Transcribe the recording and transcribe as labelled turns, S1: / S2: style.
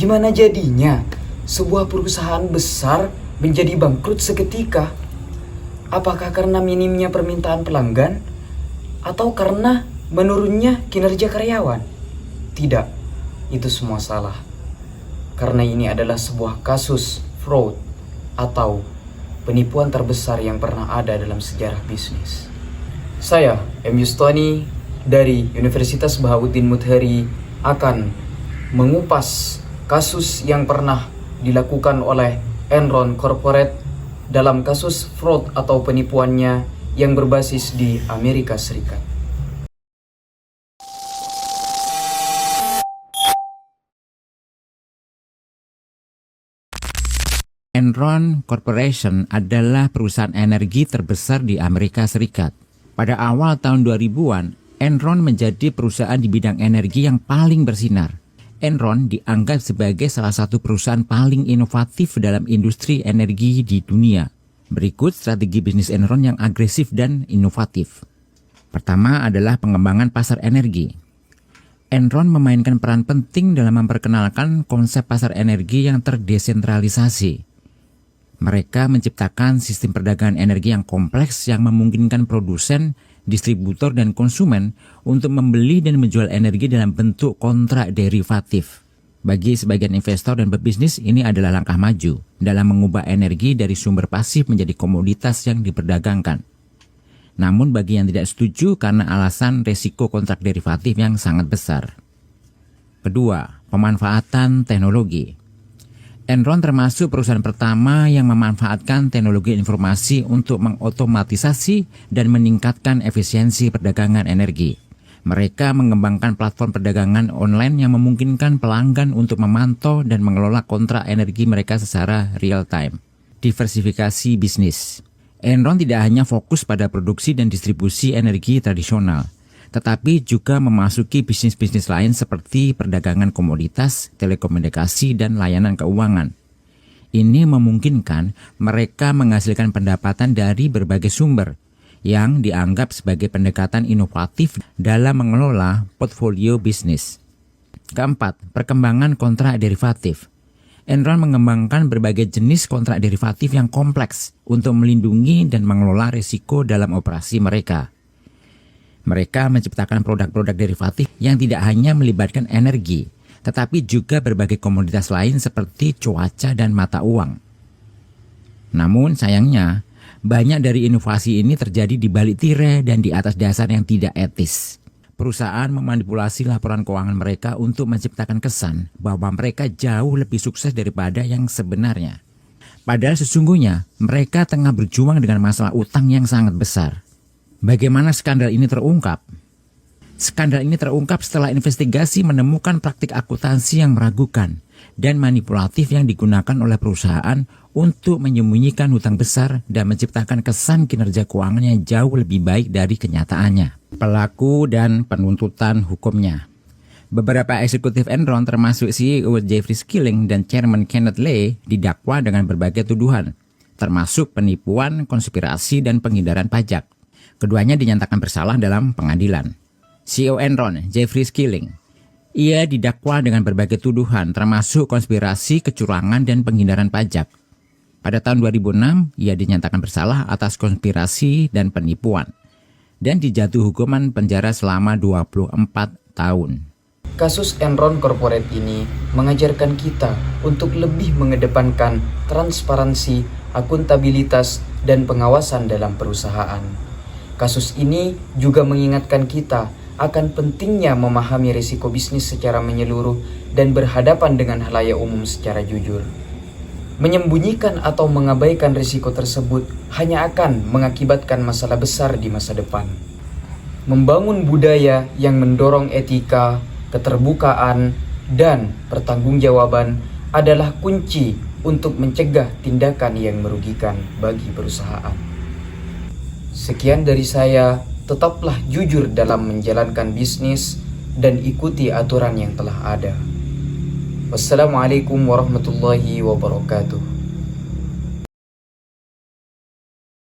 S1: Gimana jadinya sebuah perusahaan besar menjadi bangkrut seketika? Apakah karena minimnya permintaan pelanggan atau karena menurunnya kinerja karyawan? Tidak, itu semua salah. Karena ini adalah sebuah kasus fraud atau penipuan terbesar yang pernah ada dalam sejarah bisnis. Saya, M. Yustoni dari Universitas Bahauddin Mutahari akan mengupas kasus yang pernah dilakukan oleh Enron Corporate dalam kasus fraud atau penipuannya yang berbasis di Amerika Serikat.
S2: Enron Corporation adalah perusahaan energi terbesar di Amerika Serikat. Pada awal tahun 2000-an, Enron menjadi perusahaan di bidang energi yang paling bersinar. Enron dianggap sebagai salah satu perusahaan paling inovatif dalam industri energi di dunia. Berikut strategi bisnis Enron yang agresif dan inovatif. Pertama adalah pengembangan pasar energi. Enron memainkan peran penting dalam memperkenalkan konsep pasar energi yang terdesentralisasi. Mereka menciptakan sistem perdagangan energi yang kompleks yang memungkinkan produsen, distributor, dan konsumen untuk membeli dan menjual energi dalam bentuk kontrak derivatif. Bagi sebagian investor dan pebisnis, ini adalah langkah maju dalam mengubah energi dari sumber pasif menjadi komoditas yang diperdagangkan. Namun bagi yang tidak setuju karena alasan resiko kontrak derivatif yang sangat besar. Kedua, pemanfaatan teknologi. Enron termasuk perusahaan pertama yang memanfaatkan teknologi informasi untuk mengotomatisasi dan meningkatkan efisiensi perdagangan energi. Mereka mengembangkan platform perdagangan online yang memungkinkan pelanggan untuk memantau dan mengelola kontrak energi mereka secara real time. Diversifikasi bisnis. Enron tidak hanya fokus pada produksi dan distribusi energi tradisional, tetapi juga memasuki bisnis-bisnis lain seperti perdagangan komoditas, telekomunikasi, dan layanan keuangan. Ini memungkinkan mereka menghasilkan pendapatan dari berbagai sumber yang dianggap sebagai pendekatan inovatif dalam mengelola portfolio bisnis. Keempat, perkembangan kontrak derivatif. Enron mengembangkan berbagai jenis kontrak derivatif yang kompleks untuk melindungi dan mengelola risiko dalam operasi mereka. Mereka menciptakan produk-produk derivatif yang tidak hanya melibatkan energi, tetapi juga berbagai komoditas lain seperti cuaca dan mata uang. Namun sayangnya, banyak dari inovasi ini terjadi di balik tirai dan di atas dasar yang tidak etis. Perusahaan memanipulasi laporan keuangan mereka untuk menciptakan kesan bahwa mereka jauh lebih sukses daripada yang sebenarnya. Padahal sesungguhnya mereka tengah berjuang dengan masalah utang yang sangat besar. Bagaimana skandal ini terungkap? Skandal ini terungkap setelah investigasi menemukan praktik akuntansi yang meragukan dan manipulatif yang digunakan oleh perusahaan untuk menyembunyikan hutang besar dan menciptakan kesan kinerja keuangannya jauh lebih baik dari kenyataannya. Pelaku dan penuntutan hukumnya. Beberapa eksekutif Enron termasuk CEO Jeffrey Skilling dan Chairman Kenneth Lay didakwa dengan berbagai tuduhan, termasuk penipuan, konspirasi, dan penghindaran pajak. Keduanya dinyatakan bersalah dalam pengadilan. CEO Enron, Jeffrey Skilling, ia didakwa dengan berbagai tuduhan termasuk konspirasi, kecurangan, dan penghindaran pajak. Pada tahun 2006, ia dinyatakan bersalah atas konspirasi dan penipuan dan dijatuhi hukuman penjara selama 24 tahun.
S1: Kasus Enron Corporate ini mengajarkan kita untuk lebih mengedepankan transparansi, akuntabilitas, dan pengawasan dalam perusahaan. Kasus ini juga mengingatkan kita akan pentingnya memahami risiko bisnis secara menyeluruh dan berhadapan dengan khalayak umum secara jujur. Menyembunyikan atau mengabaikan risiko tersebut hanya akan mengakibatkan masalah besar di masa depan. Membangun budaya yang mendorong etika, keterbukaan, dan pertanggungjawaban adalah kunci untuk mencegah tindakan yang merugikan bagi perusahaan. Sekian dari saya, tetaplah jujur dalam menjalankan bisnis dan ikuti aturan yang telah ada. Wassalamualaikum warahmatullahi wabarakatuh.